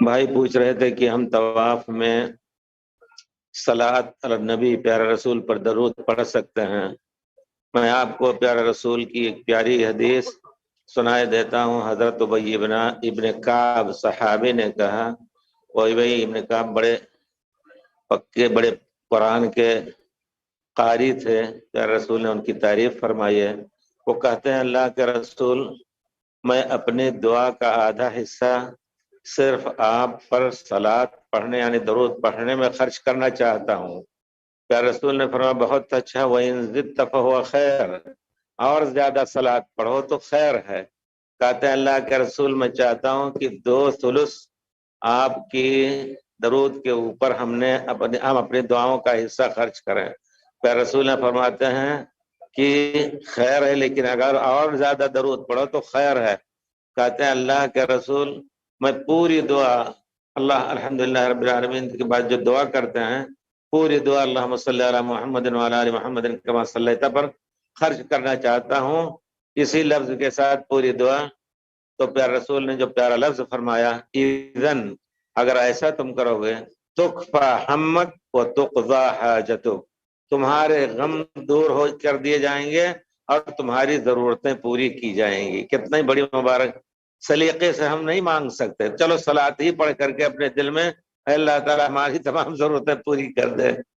بھائی پوچھ رہے تھے کہ ہم طواف میں صلاۃ علی النبی پیارے رسول پر درود پڑھ سکتے ہیں؟ میں آپ کو پیارے رسول کی ایک پیاری حدیث سنائے دیتا ہوں۔ حضرت ابی ابن کعب صحابی نے کہا، وہ ابی ابن کعب بڑے پکے بڑے قرآن کے قاری تھے، پیارے رسول نے ان کی تعریف فرمائی ہے۔ وہ کہتے ہیں، اللہ کے رسول، میں اپنی دعا کا آدھا حصہ صرف آپ پر صلات پڑھنے یعنی درود پڑھنے میں خرچ کرنا چاہتا ہوں۔ پیارے رسول نے فرمایا، بہت اچھا، وَإِن زِدتَ فَهُوَ خَيْرٌ، اور زیادہ صلات پڑھو تو خیر ہے۔ کہتے ہیں، اللہ کے رسول، میں چاہتا ہوں کہ 2/3 آپ کی درود کے اوپر ہم اپنی دعاؤں کا حصہ خرچ کریں۔ پیارے رسول نے فرماتے ہیں کہ خیر ہے، لیکن اگر اور زیادہ درود پڑھو تو خیر ہے۔ کہتے ہیں، اللہ کے رسول، میں پوری دعا اللہ الحمدللہ رب العالمین کے بعد جو دعا کرتے ہیں، پوری دعا اللہم صلی علی محمد وعلی آل محمد کما صلیت پر خرچ کرنا چاہتا ہوں، اسی لفظ کے ساتھ پوری دعا۔ تو پیارے رسول نے جو پیارا لفظ فرمایا، اذن، اگر ایسا تم کرو گے، تکفی ہمک و تقضی حاجتک، تمہارے غم دور ہو کر دیے جائیں گے اور تمہاری ضرورتیں پوری کی جائیں گی۔ کتنی بڑی مبارک سلیقے سے ہم نہیں مانگ سکتے، چلو صلات ہی پڑھ کر کے اپنے دل میں، اے اللہ تعالیٰ ہماری تمام ضرورتیں پوری کر دے۔